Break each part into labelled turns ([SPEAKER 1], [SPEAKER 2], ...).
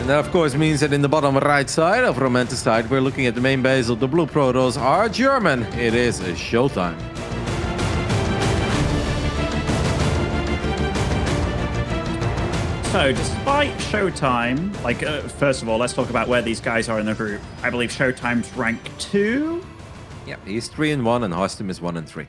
[SPEAKER 1] And that, of course, means that in the bottom right side of Romanticide, we're looking at the main base of the Blue Protoss are German. It is a ShoWTimE.
[SPEAKER 2] So, despite ShoWTimE, like, first of all, let's talk about where these guys are in the group. I believe ShoWTimE's rank 2.
[SPEAKER 1] Yeah, he's 3-1, and Harstem is 1-3.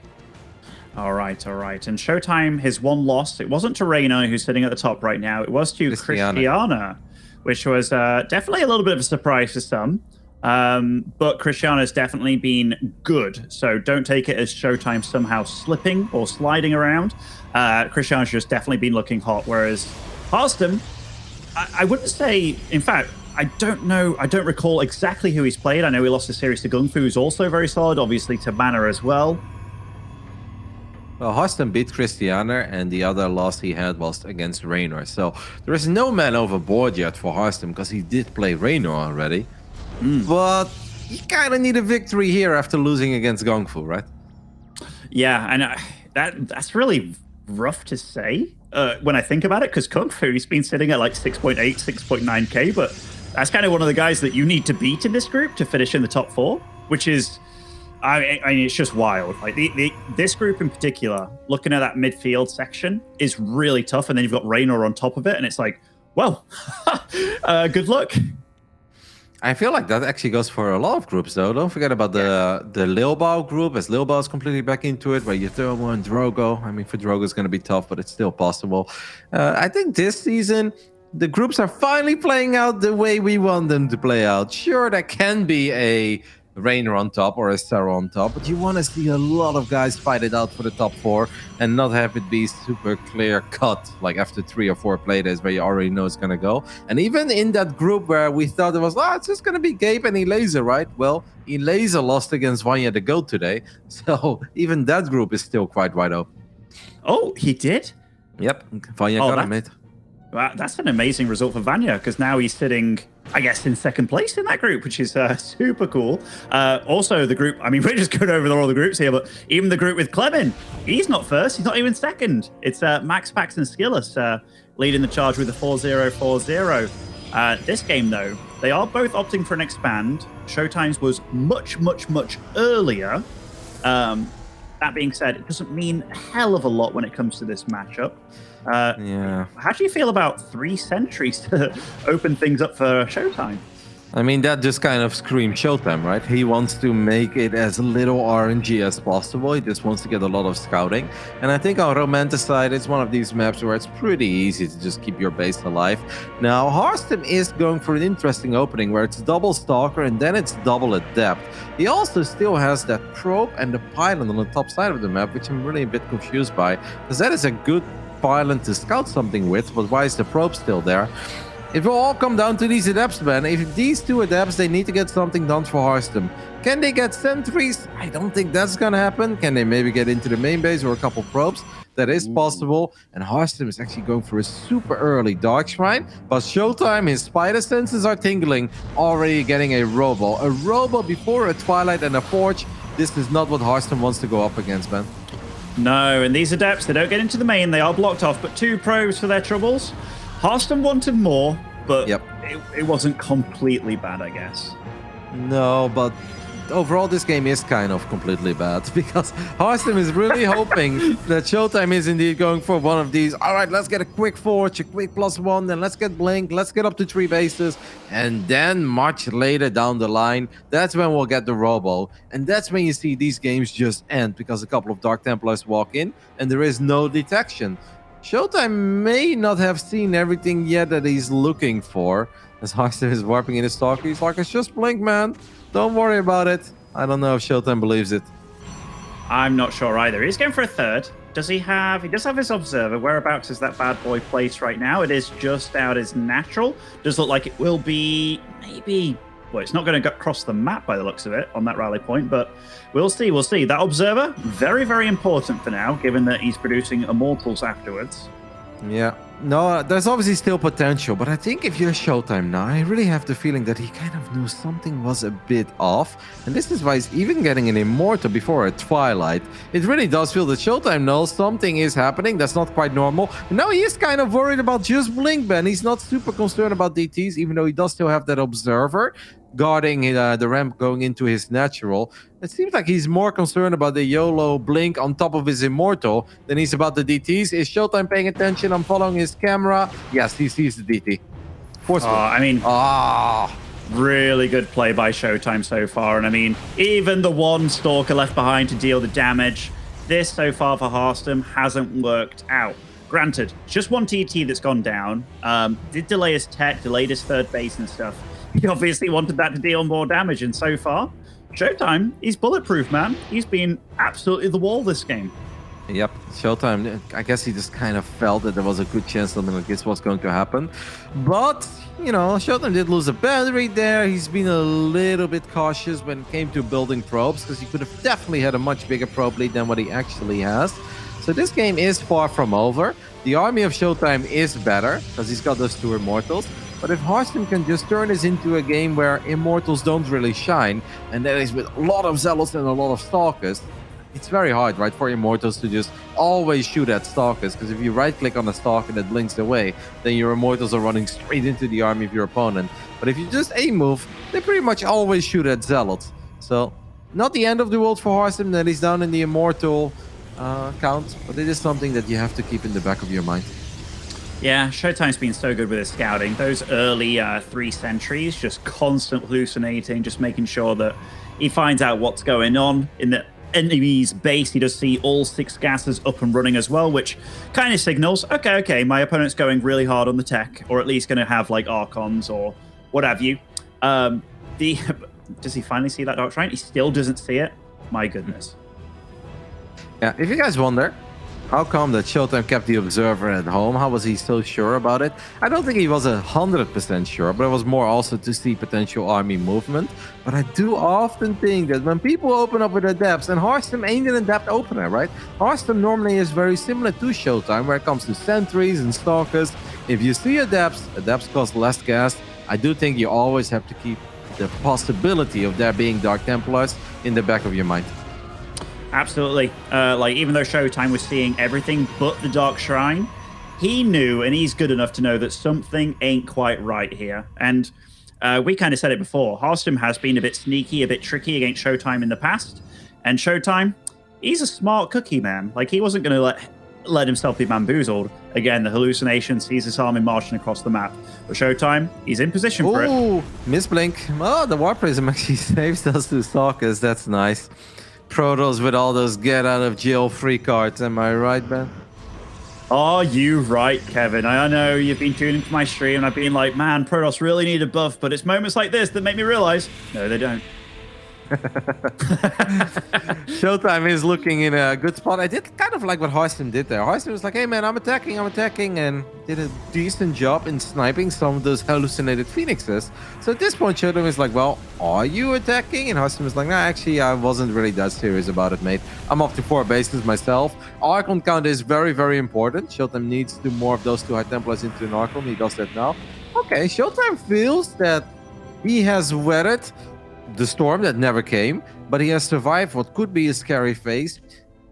[SPEAKER 2] All right. And ShoWTimE, his one loss, it wasn't to Reyna, who's sitting at the top right now. It was to Christiana, which was definitely a little bit of a surprise to some. But Christiana's definitely been good. So don't take it as ShoWTimE somehow slipping or sliding around. Christiana's just definitely been looking hot, whereas Harstem, I wouldn't say, in fact, I don't know, I don't recall exactly who he's played. I know he lost a series to Gung Fu, who's also very solid, obviously to Mana as well.
[SPEAKER 1] Well, Harstem beat Christiana, and the other loss he had was against Raynor. So there is no man overboard yet for Harstem, because he did play Raynor already. But you kind of need a victory here after losing against Gung Fu, right?
[SPEAKER 2] Yeah, and that's really rough to say when I think about it, because Kung Fu, he's been sitting at like 6.8, 6.9k, but that's kind of one of the guys that you need to beat in this group to finish in the top 4, which is, I mean, it's just wild. Like this group in particular, looking at that midfield section, is really tough, and then you've got Raynor on top of it, and it's like, well, good luck.
[SPEAKER 1] I feel like that actually goes for a lot of groups, though. Don't forget about the Lilbao group, as Lilbao is completely back into it, where you throw one Drogo. I mean, for Drogo, it's going to be tough, but it's still possible. I think this season, the groups are finally playing out the way we want them to play out. Sure, there can be a Raynor on top or a Sarah on top, but you want to see a lot of guys fight it out for the top 4 and not have it be super clear cut, like after 3 or 4 playdays where you already know it's going to go. And even in that group where we thought it was, it's just going to be Gabe and Elazer, right? Well, Elazer lost against Vanya the Goat today, so even that group is still quite wide open.
[SPEAKER 2] Oh, he did?
[SPEAKER 1] Yep, Vanya got it, mate.
[SPEAKER 2] Well, that's an amazing result for Vanya, because now he's sitting, I guess, in second place in that group, which is super cool. Also, the group, I mean, we're just going over all the groups here, but even the group with Clemen, he's not first, he's not even second. It's Max, Pax, and Skillus leading the charge with a 4-0-4-0. This game, though, they are both opting for an expand. ShoWTimE's was much, much, much earlier. That being said, it doesn't mean a hell of a lot when it comes to this matchup.
[SPEAKER 1] Yeah.
[SPEAKER 2] How do you feel about 3 sentries to open things up for ShoWTimE?
[SPEAKER 1] I mean, that just kind of screams ShoWTimE, right? He wants to make it as little RNG as possible. He just wants to get a lot of scouting. And I think on Romanticide, it's one of these maps where it's pretty easy to just keep your base alive. Now, Harstem is going for an interesting opening where it's double Stalker and then it's double Adept. He also still has that Probe and the Pylon on the top side of the map, which I'm really a bit confused by, because that is a good Pylon to scout something with, but why is the Probe still there? It will all come down to these Adepts, man. If these 2 Adepts, they need to get something done for Harstem. Can they get sentries? I don't think that's gonna happen. Can they maybe get into the main base or a couple probes? That is possible. And Harstem is actually going for a super early Dark Shrine. But ShoWTimE, his spider senses are tingling, already getting a Robo. A Robo before a Twilight and a Forge. This is not what Harstem wants to go up against, man.
[SPEAKER 2] No, and these Adepts, they don't get into the main, they are blocked off, but 2 probes for their troubles. Harstem wanted more, but it wasn't completely bad, I guess.
[SPEAKER 1] No, but overall this game is kind of completely bad, because Harstem is really hoping that ShoWTimE is indeed going for one of these. All right, let's get a quick Forge, a quick +1, then let's get Blink, let's get up to 3 bases, and then much later down the line, that's when we'll get the Robo. And that's when you see these games just end, because a couple of Dark Templars walk in, and there is no detection. ShoWTimE may not have seen everything yet that he's looking for. As Harstem is warping in his Stalker, he's like, it's just Blink, man. Don't worry about it. I don't know if ShoWTimE believes it.
[SPEAKER 2] I'm not sure either. He's going for a 3rd. Does he have... He does have his Observer. Whereabouts is that bad boy placed right now? It is just out as natural. Does look like it will be maybe... Well, it's not going to cross the map by the looks of it on that rally point, but we'll see. We'll see. That Observer, very, very important for now, given that he's producing Immortals afterwards.
[SPEAKER 1] Yeah, No, there's obviously still potential, but I think if you're ShoWTimE now, I really have the feeling that he kind of knew something was a bit off. And this is why he's even getting an Immortal before a Twilight. It really does feel that ShoWTimE knows something is happening that's not quite normal. And now he is kind of worried about just Blink Ben. He's not super concerned about DTs, even though he does still have that Observer guarding the ramp going into his natural. It seems like he's more concerned about the YOLO Blink on top of his Immortal than he's about the DTs. Is ShoWTimE paying attention? I'm following his camera. Yes, he sees the DT.
[SPEAKER 2] I mean, really good play by ShoWTimE so far. And I mean, even the one Stalker left behind to deal the damage, this so far for Harstem hasn't worked out. Granted, just one TT that's gone down. Did delay his tech, delayed his third base and stuff. He obviously wanted that to deal more damage, and so far, ShoWTimE, he's bulletproof, man. He's been absolutely the wall this game.
[SPEAKER 1] Yep, ShoWTimE, I guess he just kind of felt that there was a good chance something like this was going to happen. But, you know, ShoWTimE did lose a battery there. He's been a little bit cautious when it came to building probes, because he could have definitely had a much bigger probe lead than what he actually has. So this game is far from over. The army of ShoWTimE is better, because he's got those 2 Immortals. But if Harstem can just turn this into a game where Immortals don't really shine, and that is with a lot of Zealots and a lot of Stalkers, it's very hard, right, for Immortals to just always shoot at Stalkers, because if you right-click on a Stalker that blinks away, then your Immortals are running straight into the army of your opponent. But if you just A-move, they pretty much always shoot at Zealots. So, not the end of the world for Harstem that he's down in the Immortal count, but it is something that you have to keep in the back of your mind.
[SPEAKER 2] Yeah, ShoWTimE's been so good with his scouting. Those early 3 sentries, just constant hallucinating, just making sure that he finds out what's going on in the enemy's base. He does see all 6 gases up and running as well, which kind of signals, okay, my opponent's going really hard on the tech, or at least going to have like Archons or what have you. Does he finally see that Dark Shrine? He still doesn't see it. My goodness.
[SPEAKER 1] Yeah, if you guys wonder, how come that ShoWTimE kept the Observer at home? How was he so sure about it? I don't think he was 100% sure, but it was more also to see potential army movement. But I do often think that when people open up with Adepts, and Harstem ain't an Adept opener, right? Harstem normally is very similar to ShoWTimE when it comes to sentries and stalkers. If you see Adepts cost less gas. I do think you always have to keep the possibility of there being Dark Templars in the back of your mind.
[SPEAKER 2] Absolutely. Like, even though ShoWTimE was seeing everything but the Dark Shrine, he knew, and he's good enough to know that something ain't quite right here. And we kind of said it before. Harstem has been a bit sneaky, a bit tricky against ShoWTimE in the past. And ShoWTimE, he's a smart cookie, man. Like, he wasn't going to let himself be bamboozled. Again, the hallucination sees this army marching across the map. But ShoWTimE, he's in position for it.
[SPEAKER 1] Oh, Missblink. Oh, the War Prism actually saves those 2 stalkers. That's nice. Protoss with all those get out of jail free cards, am I right, Ben?
[SPEAKER 2] Are you right, Kevin? I know you've been tuning to my stream and I've been like, man, Protoss really need a buff, but it's moments like this that make me realize, no, they don't.
[SPEAKER 1] ShoWTimE is looking in a good spot. I did kind of like what Harstem did there. Harstem was like, hey man, I'm attacking, and did a decent job in sniping some of those hallucinated phoenixes. So at this point, ShoWTimE is like, well, are you attacking? And Harstem is like, nah, actually, I wasn't really that serious about it, mate. I'm up to 4 bases myself. Archon count is very, very important. ShoWTimE needs to do more of those 2 High Templars into an Archon. He does that now. Okay, ShoWTimE feels that he has weathered the storm that never came, but he has survived what could be a scary phase,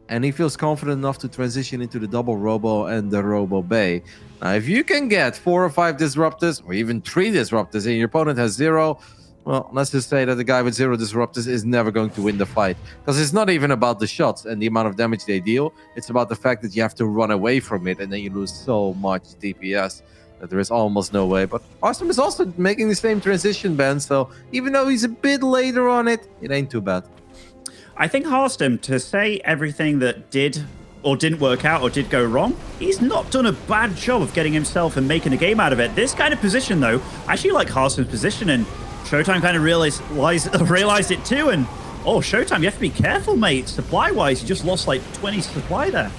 [SPEAKER 1] and he feels confident enough to transition into the double Robo and the Robo Bay. Now, if you can get 4 or 5 Disruptors, or even 3 Disruptors, and your opponent has 0, well, let's just say that the guy with 0 Disruptors is never going to win the fight. Because it's not even about the shots and the amount of damage they deal, it's about the fact that you have to run away from it, and then you lose so much DPS. That there is almost no way. But Harstem is also making the same transition, Ben, so even though he's a bit later on it, it ain't too bad.
[SPEAKER 2] I think Harstem, to say everything that did or didn't work out or did go wrong, he's not done a bad job of getting himself and making a game out of it. This kind of position, though, I actually like Harstem's position, and ShoWTimE kind of realized it too, and oh, ShoWTimE, you have to be careful, mate. Supply-wise, you just lost like 20 supply there.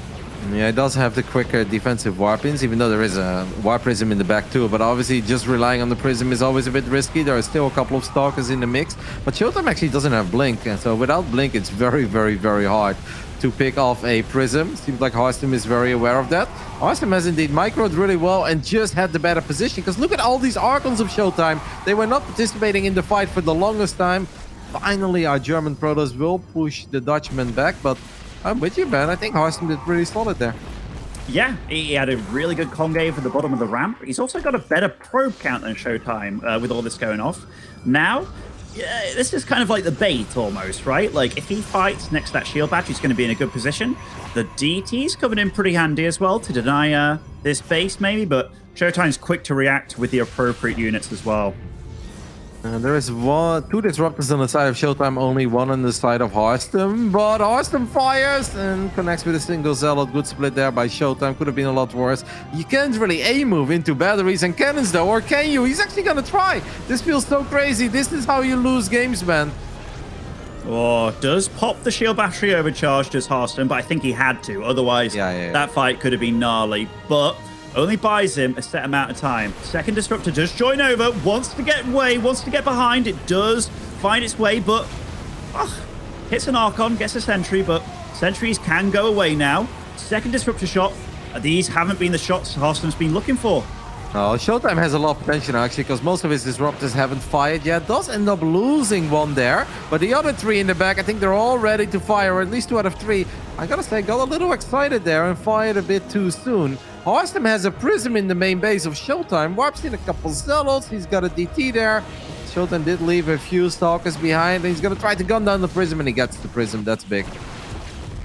[SPEAKER 1] Yeah, it does have the quicker defensive warpins, even though there is a warp prism in the back too. But obviously, just relying on the prism is always a bit risky. There are still a couple of stalkers in the mix. But ShoWTimE actually doesn't have blink, and so without blink, it's very, very, very hard to pick off a prism. Seems like Harstem is very aware of that. Harstem has indeed microed really well and just had the better position. Because look at all these Archons of ShoWTimE. They were not participating in the fight for the longest time. Finally, our German Protoss will push the Dutchman back, but I'm with you, man. I think Harstem did pretty solid there.
[SPEAKER 2] Yeah, he had a really good concave at the bottom of the ramp. He's also got a better probe count than ShoWTimE with all this going off. Now, yeah, this is kind of like the bait almost, right? Like, if he fights next to that shield batch, he's going to be in a good position. The DT's coming in pretty handy as well to deny this base, maybe, but ShoWTimE's quick to react with the appropriate units as well.
[SPEAKER 1] There is two disruptors on the side of ShoWTimE, only one on the side of Harstem. But Harstem fires and connects with a single zealot. Good split there by ShoWTimE. Could have been a lot worse. You can't really A-move into batteries and cannons though, or can you? He's actually gonna try. This feels so crazy. This is how you lose games, man.
[SPEAKER 2] Oh, does pop the shield battery overcharged as Harstem, but I think he had to. Otherwise, that fight could have been gnarly. But only buys him a set amount of time. Second disruptor does join over, wants to get away, wants to get behind. It does find its way, but hits an Archon, gets a sentry, but sentries can go away now. Second disruptor shot. These haven't been the shots Harstem's been looking for.
[SPEAKER 1] Oh, ShoWTimE has a lot of potential actually, because most of his disruptors haven't fired yet. Does end up losing one there, but the other three in the back, I think they're all ready to fire, or at least 2 out of 3. I gotta say, got a little excited there and fired a bit too soon. Harstem has a prism in the main base of ShoWTimE, warps in a couple zealots, he's got a DT there. ShoWTimE did leave a few stalkers behind, and he's gonna try to gun down the prism, and he gets the prism. That's big.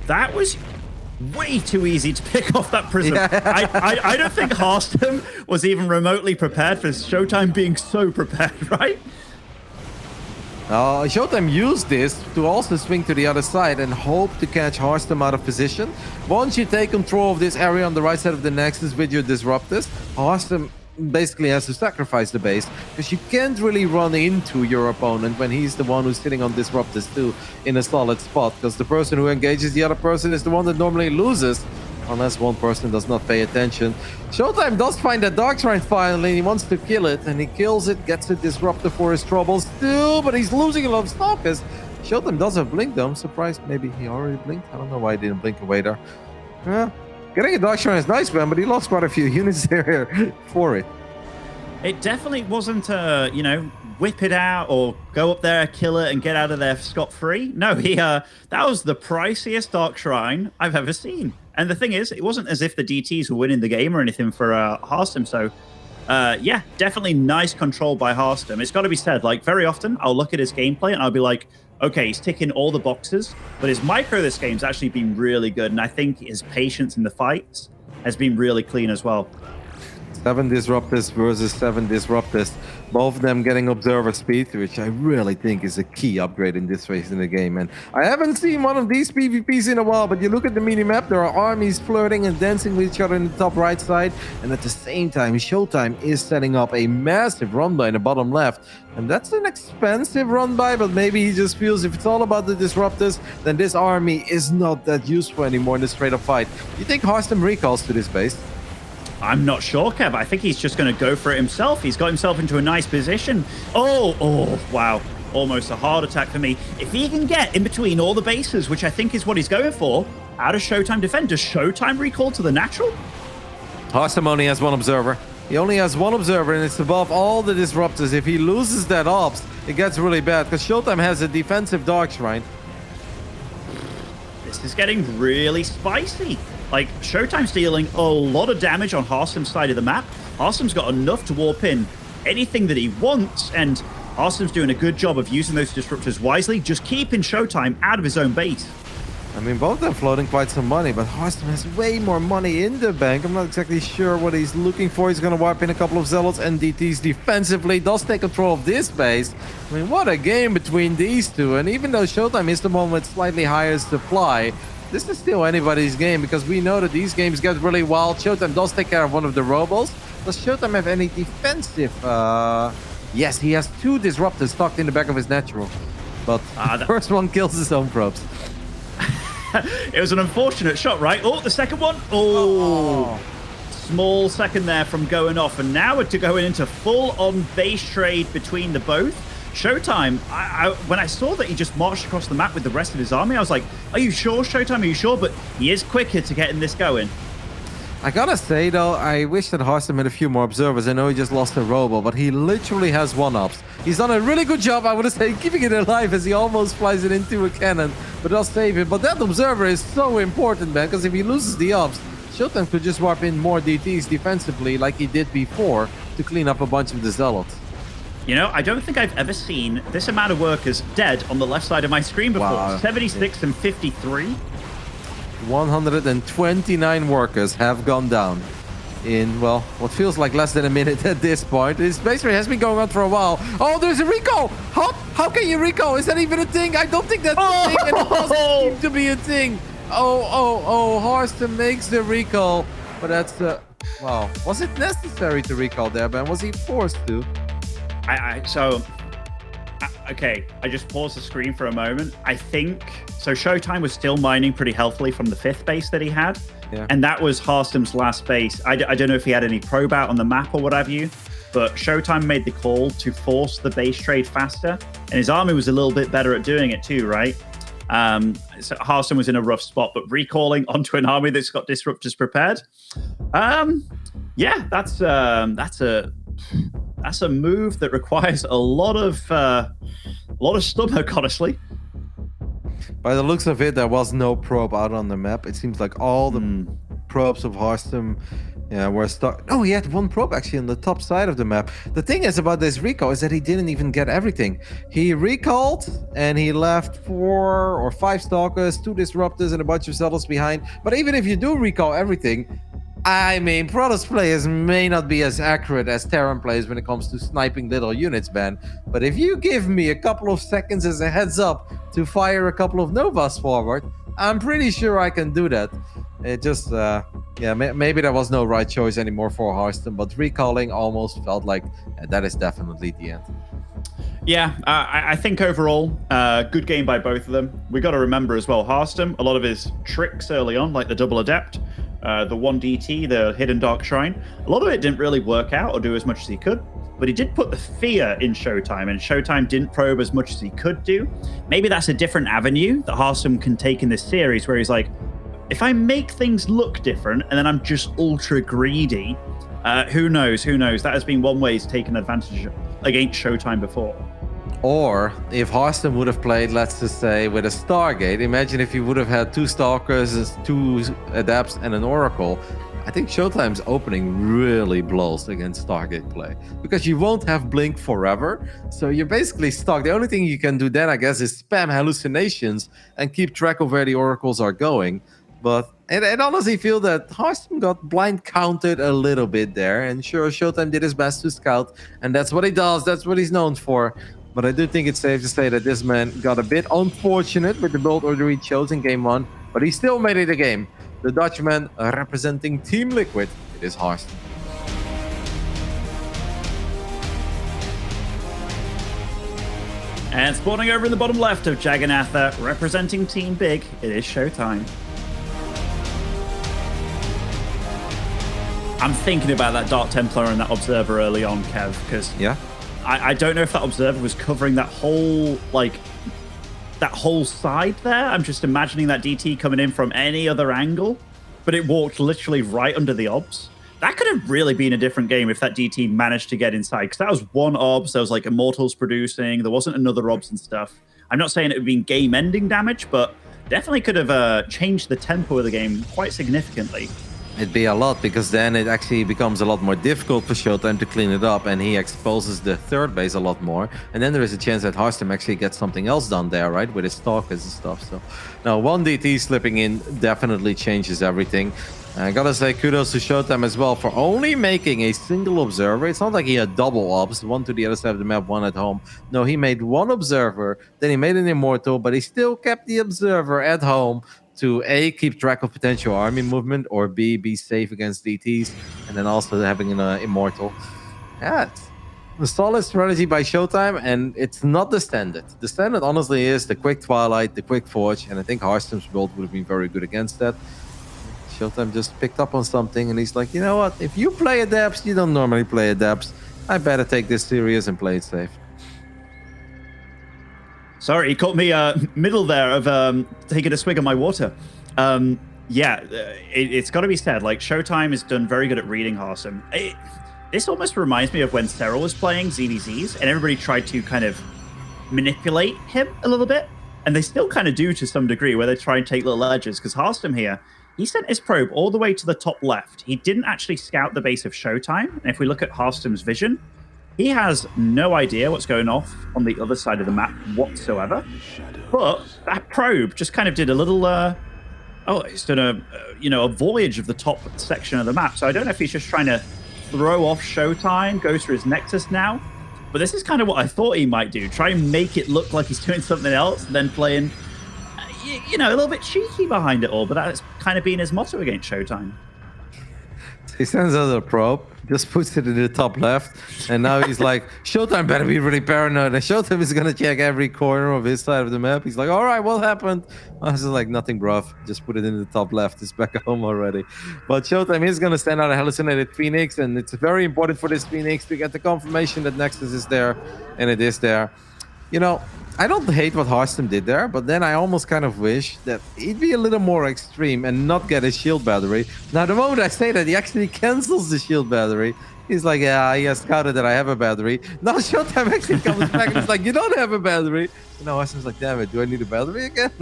[SPEAKER 2] That was way too easy to pick off that prism. Yeah. I don't think Harstem was even remotely prepared for ShoWTimE being so prepared, right?
[SPEAKER 1] ShoWTimE used this to also swing to the other side and hope to catch Harstem out of position. Once you take control of this area on the right side of the Nexus with your disruptors, Harstem basically has to sacrifice the base, because you can't really run into your opponent when he's the one who's sitting on disruptors too in a solid spot, because the person who engages the other person is the one that normally loses, unless one person does not pay attention. ShoWTimE does find that Dark Shrine finally, and he wants to kill it, and he kills it, gets a disruptor for his troubles too, but he's losing a lot of stalkers. ShoWTimE does have blink though. I'm surprised maybe he already blinked. I don't know why he didn't blink away there. Yeah. Getting a Dark Shrine is nice, man, but he lost quite a few units there for it.
[SPEAKER 2] It definitely wasn't, you know, whip it out or go up there, kill it, and get out of there scot-free. No, that was the priciest Dark Shrine I've ever seen. And the thing is, it wasn't as if the DTs were winning the game or anything for Harstem. So, yeah, definitely nice control by Harstem. It's got to be said, like, very often I'll look at his gameplay and I'll be like, okay, he's ticking all the boxes, but his micro this game's actually been really good, and I think his patience in the fights has been really clean as well.
[SPEAKER 1] 7 disruptors versus 7 disruptors, both of them getting observer speed, which I really think is a key upgrade in this phase in the game. And I haven't seen one of these PvPs in a while, but you look at the mini-map, there are armies flirting and dancing with each other in the top right side, and at the same time, ShoWTimE is setting up a massive run-by in the bottom left. And that's an expensive run-by, but maybe he just feels if it's all about the disruptors, then this army is not that useful anymore in the straight-up fight. You think Harstem recalls to this base?
[SPEAKER 2] I'm not sure, Kev. I think he's just going to go for it himself. He's got himself into a nice position. Oh, wow. Almost a hard attack for me. If he can get in between all the bases, which I think is what he's going for, how does ShoWTimE defend? Does ShoWTimE recall to the natural?
[SPEAKER 1] Harstem only has 1 observer. He only has 1 observer, and it's above all the disruptors. If he loses that ops, it gets really bad, because ShoWTimE has a defensive Dark Shrine.
[SPEAKER 2] This is getting really spicy. Like, ShoWTimE's dealing a lot of damage on Harstem's side of the map. Harstem's got enough to warp in anything that he wants, and Harstem's doing a good job of using those disruptors wisely, just keeping ShoWTimE out of his own base.
[SPEAKER 1] I mean, both of them floating quite some money, but Harstem has way more money in the bank. I'm not exactly sure what he's looking for. He's going to wipe in a couple of zealots and DTs defensively. Does take control of this base. I mean, what a game between these two. And even though ShoWTimE is the one with slightly higher supply, this is still anybody's game, because we know that these games get really wild. ShoWTimE does take care of one of the robos. Does ShoWTimE have any defensive? Yes, he has 2 disruptors stuck in the back of his natural. But the first one kills his own probes.
[SPEAKER 2] It was an unfortunate shot, right? Oh, the second one. Oh. Small second there from going off, and now we're going into full-on base trade between the both. ShoWTimE, when I saw that he just marched across the map with the rest of his army, I was like, are you sure, ShoWTimE? Are you sure? But he is quicker to getting this going.
[SPEAKER 1] I gotta say, though, I wish that Harstem had a few more observers. I know he just lost a robo, but he literally has 1-ups. He's done a really good job, I would say, keeping it alive as he almost flies it into a cannon, but does save it. But that observer is so important, man, because if he loses the ups, ShoWTimE could just warp in more DTs defensively like he did before to clean up a bunch of the Zealots.
[SPEAKER 2] You know, I don't think I've ever seen this amount of workers dead on the left side of my screen before. Wow. 76 and 53.
[SPEAKER 1] 129 workers have gone down in, well, what feels like less than a minute at this point. This base raid has been going on for a while. Oh, there's a recall! How can you recall? Is that even a thing? I don't think that's a thing, and it doesn't seem to be a thing. Oh, Harstem makes the recall, but that's wow. Was it necessary to recall there, Ben? Was he forced to?
[SPEAKER 2] Okay, I just paused the screen for a moment. I think, so ShoWTimE was still mining pretty healthily from the 5th base that he had, and that was Harstem's last base. I don't know if he had any probe out on the map or what have you, but ShoWTimE made the call to force the base trade faster, and his army was a little bit better at doing it too, right? So Harstem was in a rough spot, but recalling onto an army that's got disruptors prepared. Yeah, that's a move that requires a lot of stomach, honestly.
[SPEAKER 1] By the looks of it, there was no probe out on the map. It seems like all the probes of Harstem were stuck. Oh, he had one probe actually on the top side of the map. The thing is about this recall is that he didn't even get everything. He recalled and he left 4 or 5 stalkers, 2 disruptors, and a bunch of Zealots behind. But even if you do recall everything, I mean, Protoss players may not be as accurate as Terran players when it comes to sniping little units, man. But if you give me a couple of seconds as a heads up to fire a couple of Novas forward, I'm pretty sure I can do that. It just, maybe there was no right choice anymore for Harstem, but recalling almost felt like that is definitely the end.
[SPEAKER 2] Yeah, I think overall, good game by both of them. We got to remember as well, Harstem, a lot of his tricks early on, like the double adept, the 1DT, the hidden dark shrine, a lot of it didn't really work out or do as much as he could, but he did put the fear in ShoWTimE, and ShoWTimE didn't probe as much as he could do. Maybe that's a different avenue that Harstem can take in this series, where he's like, if I make things look different and then I'm just ultra greedy, who knows? That has been one way he's taken advantage against ShoWTimE before.
[SPEAKER 1] Or if Harstem would have played, let's just say, with a Stargate, imagine if he would have had 2 Stalkers, 2 Adepts, and an Oracle. I think ShoWTimE's opening really blows against Stargate play, because you won't have Blink forever, so you're basically stuck. The only thing you can do then, I guess, is spam hallucinations and keep track of where the Oracles are going. But I honestly feel that Harstem got blind counted a little bit there, and sure, ShoWTimE did his best to scout, and that's what he does, that's what he's known for. But I do think it's safe to say that this man got a bit unfortunate with the build order he chose in Game 1, but he still made it a game. The Dutchman representing Team Liquid, it is Harstem.
[SPEAKER 2] And spawning over in the bottom left of Jagannatha, representing Team Big, it is ShoWTimE. I'm thinking about that Dark Templar and that Observer early on, Kev, because I don't know if that Observer was covering that whole, that whole side there. I'm just imagining that DT coming in from any other angle, but it walked literally right under the obs. That could have really been a different game if that DT managed to get inside, because that was one obs, there was like Immortals producing, there wasn't another obs and stuff. I'm not saying it would be game-ending damage, but definitely could have changed the tempo of the game quite significantly.
[SPEAKER 1] It'd be a lot, because then it actually becomes a lot more difficult for ShoWTimE to clean it up, and he exposes the 3rd base a lot more. And then there is a chance that Harstem actually gets something else done there, right? With his stalkers and stuff. So now 1 DT slipping in definitely changes everything. I gotta say kudos to ShoWTimE as well for only making a single observer. It's not like he had double obs, 1 to the other side of the map, 1 at home. No, he made 1 observer, then he made an immortal, but he still kept the observer at home to A, keep track of potential army movement, or B, be safe against DTs, and then also having an immortal. Yeah, A solid strategy by ShoWTimE, and it's not the standard. The standard, honestly, is the quick Twilight, the quick Forge, and I think Harstem's build would have been very good against that. ShoWTimE just picked up on something, and he's like, you know what? If you play Adepts, you don't normally play Adepts. I better take this serious and play it safe.
[SPEAKER 2] Sorry, he caught me middle there of taking a swig of my water. Yeah, it's got to be said, like, ShoWTimE has done very good at reading Harstem. This almost reminds me of when Cyril was playing ZVZs, and everybody tried to kind of manipulate him a little bit, and they still kind of do to some degree, where they try and take little edges, because Harstem here, he sent his probe all the way to the top left. He didn't actually scout the base of ShoWTimE, and if we look at Harstem's vision, he has no idea what's going on the other side of the map whatsoever, but that probe just kind of did a little... it's done a voyage of the top section of the map. So I don't know if he's just trying to throw off ShoWTimE, go through his Nexus now. But this is kind of what I thought he might do. Try and make it look like he's doing something else, and then playing, a little bit cheeky behind it all. But that's kind of been his motto against ShoWTimE.
[SPEAKER 1] He sends out a probe, just puts it in the top left, and now he's like, ShoWTimE better be really paranoid, and ShoWTimE is gonna check every corner of his side of the map. He's like, all right, what happened? I was like, nothing, bruv. Just put it in the top left. It's back home already. But ShoWTimE is gonna send out a hallucinated Phoenix, and it's very important for this Phoenix to get the confirmation that Nexus is there, and it is there. I don't hate what Harstem did there, but then I almost kind of wish that he'd be a little more extreme and not get his shield battery. Now, the moment I say that, he actually cancels the shield battery. He's like, yeah, he has scouted that I have a battery. Now ShoWTimE actually comes back and he's like, you don't have a battery. And now Harstem's like, damn it, do I need a battery again?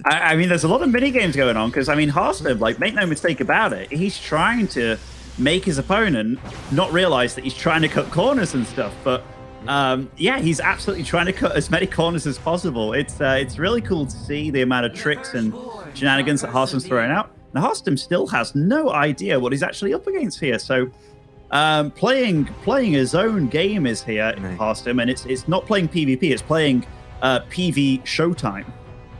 [SPEAKER 2] I mean, there's a lot of mini games going on, because, I mean, Harstem, like, make no mistake about it, he's trying to make his opponent not realize that he's trying to cut corners and stuff, but... yeah, he's absolutely trying to cut as many corners as possible. It's really cool to see the amount of tricks and shenanigans that Harstem's throwing out. Now, Harstem still has no idea what he's actually up against here. So, playing his own game is here, Harstem, and it's not playing PvP. It's playing PV ShoWTimE.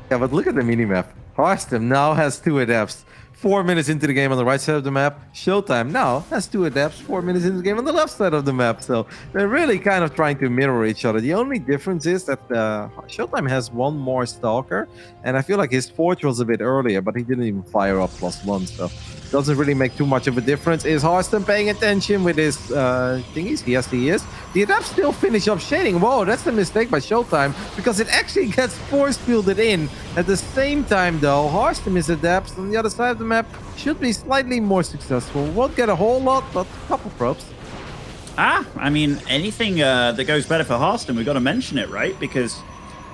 [SPEAKER 1] Yeah, but look at the minimap. Harstem now has 2 adepts. 4 minutes into the game on the right side of the map. ShoWTimE now has 2 adepts 4 minutes into the game on the left side of the map. So they're really kind of trying to mirror each other. The only difference is that ShoWTimE has 1 more Stalker, and I feel like his Forge was a bit earlier, but he didn't even fire up +1, so it doesn't really make too much of a difference. Is Harstem paying attention with his thingies? Yes, he is. The adepts still finish up shading. Whoa, that's a mistake by ShoWTimE, because it actually gets force fielded in. At the same time, though, Harstem is adepts on the other side of the map, should be slightly more successful. Won't get a whole lot, but a couple probes.
[SPEAKER 2] I mean, anything that goes better for Harstem, we've got to mention it, right? Because,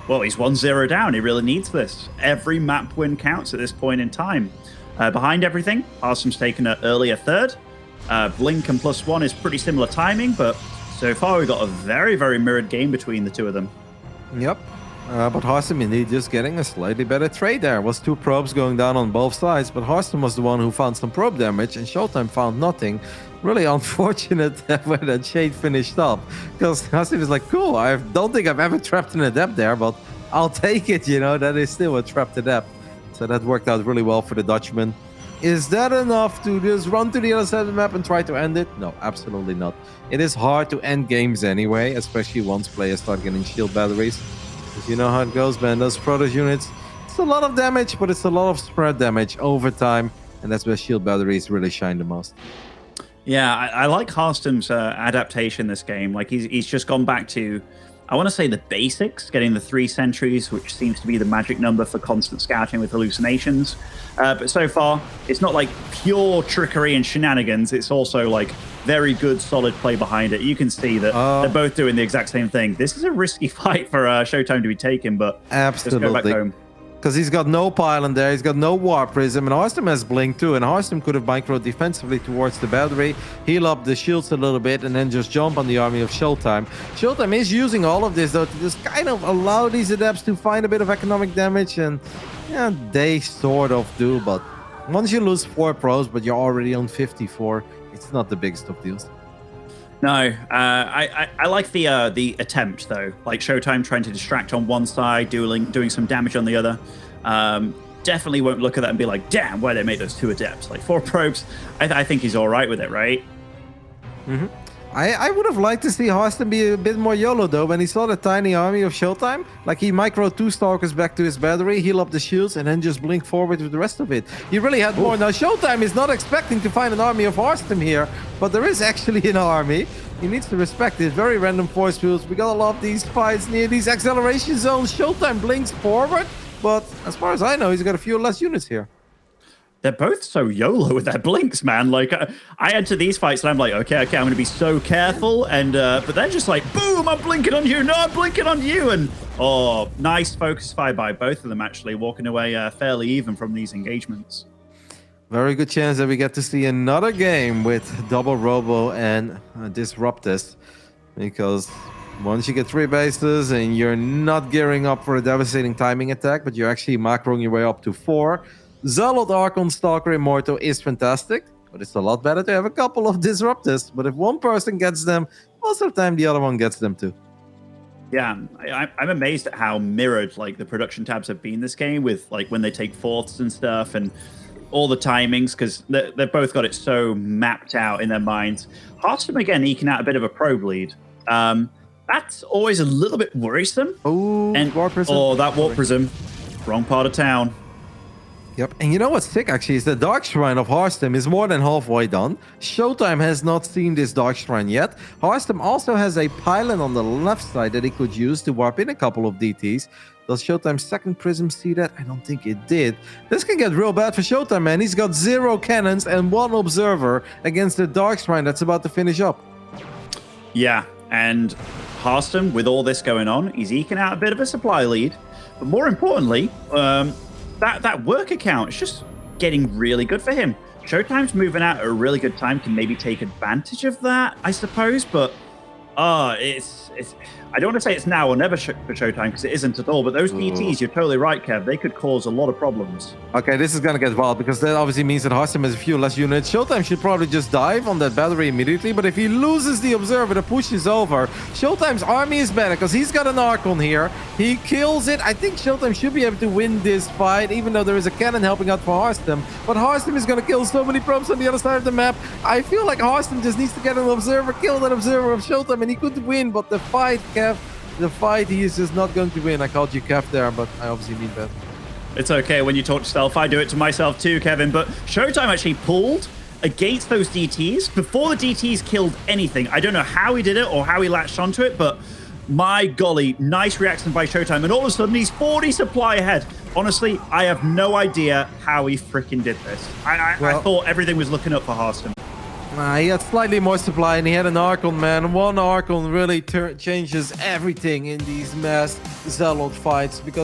[SPEAKER 2] well, he's 1-0 down. He really needs this. Every map win counts at this point in time. Behind everything, Harstem's taken an earlier third. Blink and +1 is pretty similar timing, but so far we've got a very, very mirrored game between the two of them.
[SPEAKER 1] Yep. But Harstem indeed just getting a slightly better trade there. Was 2 probes going down on both sides, but Harstem was the one who found some probe damage, and ShoWTimE found nothing. Really unfortunate where that shade finished up, because Harstem is like, cool, I don't think I've ever trapped an adept there, but I'll take it, that is still a trapped adept. So that worked out really well for the Dutchman. Is that enough to just run to the other side of the map and try to end it? No, absolutely not. It is hard to end games anyway, especially once players start getting shield batteries. Because you know how it goes, man. Those Protoss units, it's a lot of damage, but it's a lot of spread damage over time. And that's where shield batteries really shine the most.
[SPEAKER 2] Yeah, I like Harstem's adaptation this game. Like, he's just gone back to, I want to say, the basics, getting the 3 sentries, which seems to be the magic number for constant scouting with hallucinations. But so far, it's not like pure trickery and shenanigans. It's also like very good, solid play behind it. You can see that they're both doing the exact same thing. This is a risky fight for ShoWTimE to be taken, but
[SPEAKER 1] absolutely.
[SPEAKER 2] Just go back home.
[SPEAKER 1] Because he's got no pylon there, he's got no War Prism, and Harstem has Blink too, and Harstem could have microed defensively towards the battery, heal up the shields a little bit, and then just jump on the army of ShoWTimE. ShoWTimE is using all of this, though, to just kind of allow these adepts to find a bit of economic damage, and yeah, they sort of do, but once you lose 4 pros, but you're already on 54, it's not the biggest of deals.
[SPEAKER 2] No, I like the attempt, though. Like ShoWTimE trying to distract on one side, doing some damage on the other. Definitely won't look at that and be like, damn, why they made those 2 adepts? Like 4 probes, I think he's all right with it, right?
[SPEAKER 1] Mm-hmm. I would have liked to see Harstem be a bit more YOLO though. When he saw the tiny army of ShoWTimE, like he micro 2 Stalkers back to his battery, heal up the shields, and then just blink forward with the rest of it. He really had more. Now ShoWTimE is not expecting to find an army of Harstem here, but there is actually an army. He needs to respect it. Very random force fields. We got a lot of these fights near these acceleration zones. ShoWTimE blinks forward, but as far as I know, he's got a few less units here.
[SPEAKER 2] They're both so YOLO with their blinks, man. Like, I enter these fights and I'm like, okay, I'm going to be so careful. And but they're just like, boom, I'm blinking on you. No, I'm blinking on you. And oh, nice focus fire by both of them, actually, walking away fairly even from these engagements.
[SPEAKER 1] Very good chance that we get to see another game with double Robo and Disruptus. Because once you get 3 bases and you're not gearing up for a devastating timing attack, but you're actually macroing your way up to 4, Zealot, Archon, Stalker, Immortal is fantastic, but it's a lot better to have a couple of Disruptors. But if one person gets them, most of the time the other one gets them too.
[SPEAKER 2] Yeah, I'm amazed at how mirrored like the production tabs have been this game with like when they take fourths and stuff and all the timings, because they've both got it so mapped out in their minds. Harstem again eking out a bit of a probe lead. That's always a little bit worrisome.
[SPEAKER 1] Oh, Warp Prism.
[SPEAKER 2] Oh, that Warp Prism. Wrong part of town.
[SPEAKER 1] Yep, and you know what's sick actually is the Dark Shrine of Harstem is more than halfway done. ShoWTimE has not seen this Dark Shrine yet. Harstem also has a pylon on the left side that he could use to warp in a couple of DTs. Does ShoWTime's second prism see that? I don't think it did. This can get real bad for ShoWTimE, man. He's got 0 cannons and 1 observer against the Dark Shrine that's about to finish up.
[SPEAKER 2] Yeah, and Harstem, with all this going on, he's eking out a bit of a supply lead. But more importantly, that work account is just getting really good for him. ShoWTime's moving out at a really good time, can maybe take advantage of that, I suppose, but it's I don't want to say it's now or never for ShoWTimE, because it isn't at all, but those DTs, you're totally right, Kev, they could cause a lot of problems.
[SPEAKER 1] Okay, this is going to get wild, because that obviously means that Harstem has a few less units. ShoWTimE should probably just dive on that battery immediately, but if he loses the observer, the push is over. ShoWTime's army is better, because he's got an Archon here. He kills it. I think ShoWTimE should be able to win this fight, even though there is a cannon helping out for Harstem. But Harstem is going to kill so many probes on the other side of the map. I feel like Harstem just needs to get an observer, kill that observer of ShoWTimE, and he could win, but the fight, Kev, the fight, he is just not going to win. I called you Kev there, but I obviously mean that.
[SPEAKER 2] It's okay when you talk to self. I do it to myself too, Kevin. But ShoWTimE actually pulled against those DTs before the DTs killed anything. I don't know how he did it or how he latched onto it, but my golly, nice reaction by ShoWTimE. And all of a sudden, he's 40 supply ahead. Honestly, I have no idea how he freaking did this. I thought everything was looking up for Harstem.
[SPEAKER 1] He had slightly more supply and he had an Archon, man. One Archon really changes everything in these mass Zealot fights, because